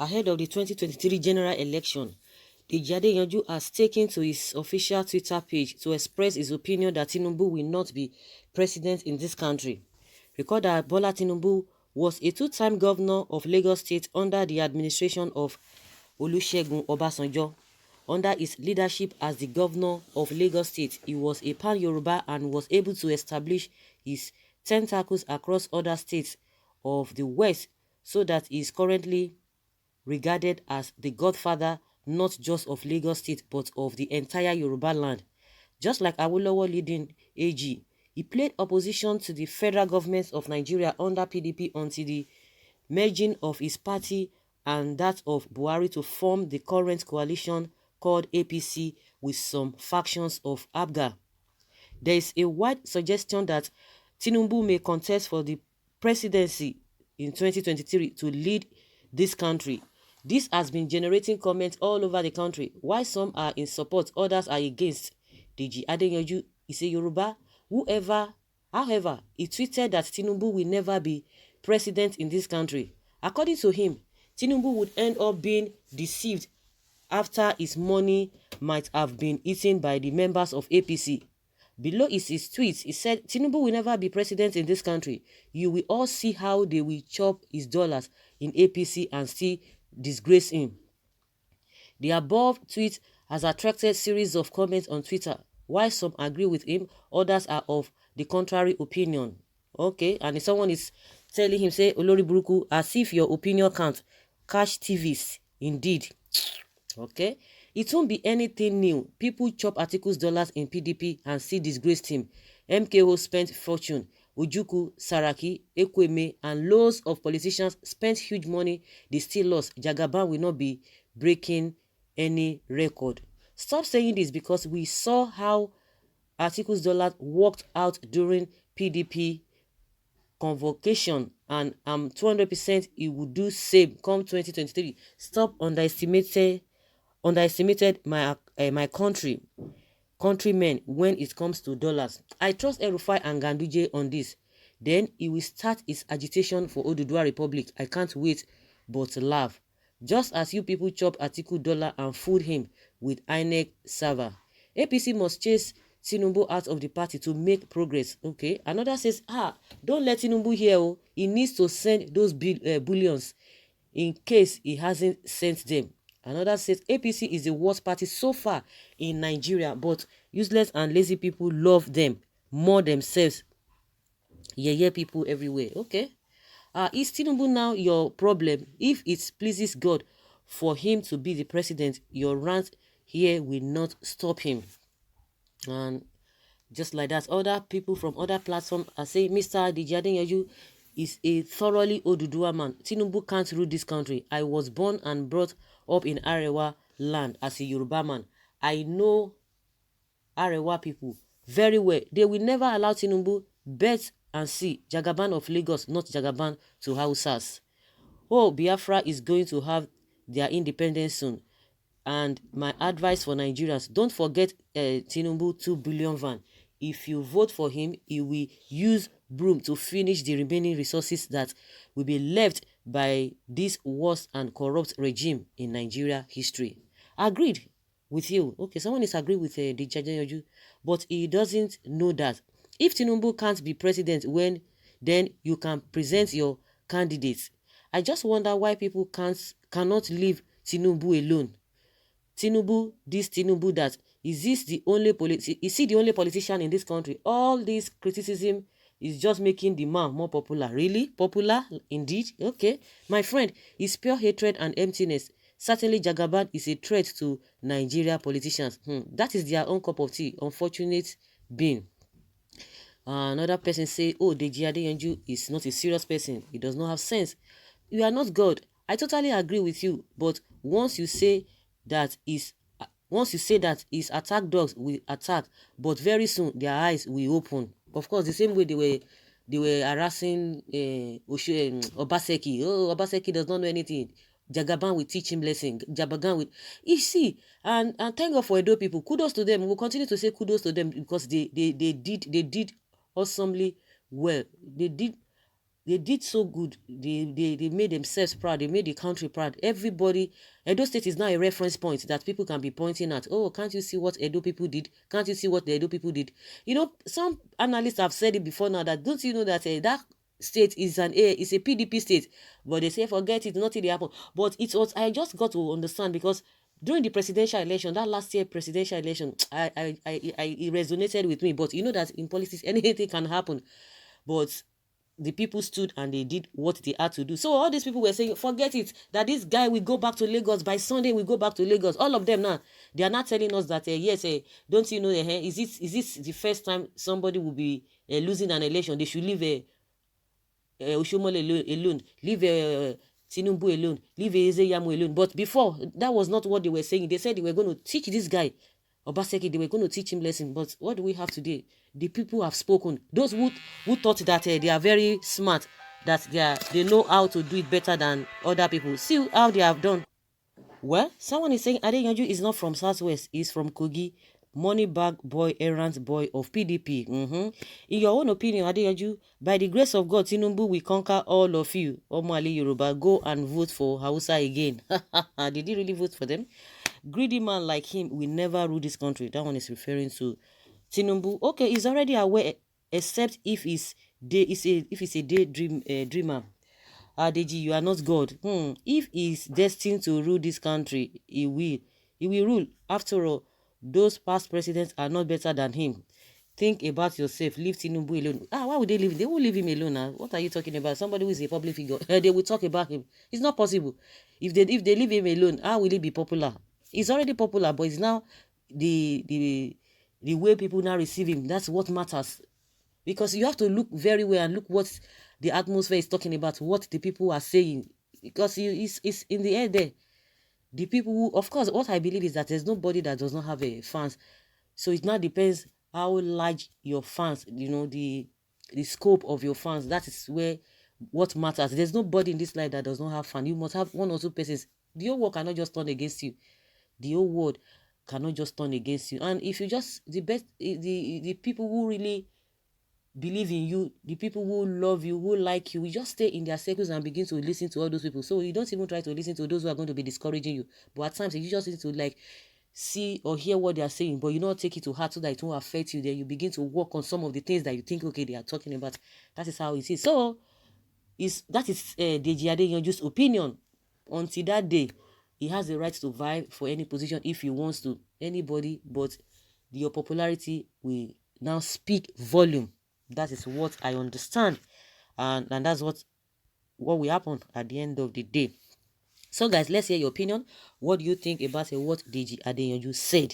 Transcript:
Ahead of the 2023 general election, Nigerians has taken to his official Twitter page to express his opinion that Tinubu will not be president in this country. Recall that Bola Tinubu was a two-time governor of Lagos State under the administration of Olusegun Obasanjo. Under his leadership as the governor of Lagos State, he was a pan-Yoruba and was able to establish his tentacles across other states of the West, so that he is currently regarded as the godfather not just of Lagos State but of the entire Yoruba land. Just like Awolowo leading AG, he played opposition to the federal government of Nigeria under PDP until the merging of his party and that of Buhari to form the current coalition called APC with some factions of Abga. There is a wide suggestion that Tinubu may contest for the presidency in 2023 to lead this country. This has been generating comments all over the country. While some are in support, others are against. Deji Adeyanju is a Yoruba. However, he tweeted that Tinubu will never be president in this country. According to him, Tinubu would end up being deceived after his money might have been eaten by the members of APC. Below is his tweets. He said, Tinubu will never be president in this country. You will all see how they will chop his dollars in APC and still disgrace him. The above tweet has attracted series of comments on Twitter. While some agree with him, others are of the contrary opinion. Okay, and if someone is telling him, say, Olori Buruku, as if your opinion can't. Cash TVs, indeed. Okay, it won't be anything new. People chop articles dollars in PDP and still disgraced him. MKO spent fortune. Ojukwu, Saraki, Ekweme, and loads of politicians spent huge money. They still lost. Jagaban will not be breaking any record. Stop saying this, because we saw how articles dollars worked out during PDP convocation, and I'm 200% it will do same come 2023. Stop underestimated my countrymen when it comes to dollars. I trust El-Rufai and Ganduje on this. Then he will start his agitation for Oduduwa Republic. I can't wait but laugh. Just as you people chop article dollar and fooled him with INEC server. APC must chase Tinubu out of the party to make progress. Okay. Another says, don't let Tinubu here. Oh. He needs to send those bullions in case he hasn't sent them. Another says, APC is the worst party so far in Nigeria, but useless and lazy people love them more themselves. Yeah, people everywhere. Okay. Is Tinubu now your problem? If it pleases God for him to be the president, your rant here will not stop him. And just like that, other people from other platforms are saying, Mr. Deji Adeyanju is a thoroughly Oduduwa man. Tinubu can't rule this country. I was born and brought up in Arewa land as a Yoruba man. I know Arewa people very well. They will never allow Tinubu bet and see Jagaban of Lagos, not Jagaban to Hausas. Oh, Biafra is going to have their independence soon. And my advice for Nigerians, don't forget Tinubu 2 billion van. If you vote for him, he will use broom to finish the remaining resources that will be left by this worst and corrupt regime in Nigeria history. Agreed with you. Okay, someone is agreed with Deji Adeyanju, but he doesn't know that if Tinubu can't be president, then you can present your candidates. I just wonder why people cannot leave Tinubu alone. Tinubu, this Tinubu that, is he the only politician in this country? All this criticism is just making the man more popular. Really? Popular? Indeed? Okay. My friend, it's pure hatred and emptiness. Certainly Jagaban is a threat to Nigeria politicians. That is their own cup of tea. Unfortunate being. Another person say, oh, Deji Adeyanju is not a serious person. He does not have sense. You are not God. I totally agree with you. But once you say that his attack dogs will attack, but very soon their eyes will open. Of course, the same way they were harassing Obaseki. Oh, Obaseki does not know anything. Jagaban will teach him lesson. Jagaban will. You see, and thank God for Edo people. Kudos to them. We'll continue to say kudos to them because they did awesomely well. They did they did so good. They made themselves proud. They made the country proud. Everybody, Edo State is now a reference point that people can be pointing at. Oh, can't you see what Edo people did? Can't you see what the Edo people did? You know, some analysts have said it before now that don't you know that that state is a PDP state, but they say forget it, nothing they happen. But it was I just got to understand because during the presidential election, that last year presidential election, it resonated with me. But you know that in politics anything can happen. But the people stood and they did what they had to do. So all these people were saying, forget it, that this guy will go back to Lagos. By Sunday, we go back to Lagos. All of them now, they are not telling us that, yes, don't you know, is this the first time somebody will be losing an election? They should leave Oshomole alone, leave Tinubu alone, leave Ezeyamu alone. But before, that was not what they were saying. They said they were going to teach this guy, Obaseki, they were going to teach him lesson. But what do we have today? The people have spoken. Those who thought that they are very smart, that they know how to do it better than other people. See how they have done. Well, someone is saying Adeyanju is not from Southwest, he's from Kogi. Money bag boy, errant boy of PDP. In your own opinion, Adeyanju, by the grace of God, Tinubu will conquer all of you. Omali Yoruba, go and vote for Hausa again. Did he really vote for them? Greedy man like him will never rule this country. That one is referring to Tinubu. Okay, he's already aware, except if it's a daydream dreamer. Adeji, you are not God. If he's destined to rule this country, he will. He will rule. After all, those past presidents are not better than him. Think about yourself. Leave Tinubu alone. Why would they leave him? They will leave him alone. What are you talking about? Somebody who is a public figure. They will talk about him. It's not possible. If they leave him alone, how will he be popular? He's already popular, but it's now the way people now receive him. That's what matters. Because you have to look very well and look what the atmosphere is talking about, what the people are saying. Because it's in the air there. The people who, of course, what I believe is that there's nobody that does not have a fans. So it now depends how large your fans, the scope of your fans. That is where what matters. There's nobody in this life that does not have fans. You must have one or two persons. The whole world cannot just turn against you. The whole world cannot just turn against you. And if you just, the people who really believe in you, the people who love you, who like you, we just stay in their circles and begin to listen to all those people. So you don't even try to listen to those who are going to be discouraging you. But at times you just need to see or hear what they are saying, but you not take it to heart so that it won't affect you. Then you begin to work on some of the things that you think, okay, they are talking about. That is how it is. So that is Deji Adeyanju's opinion. Until that day, he has the right to vie for any position if he wants to. Anybody, but your popularity will now speak volume. That is what I understand, and that's what will happen at the end of the day. So guys, let's hear your opinion. What do you think about what Deji Adeyanju said?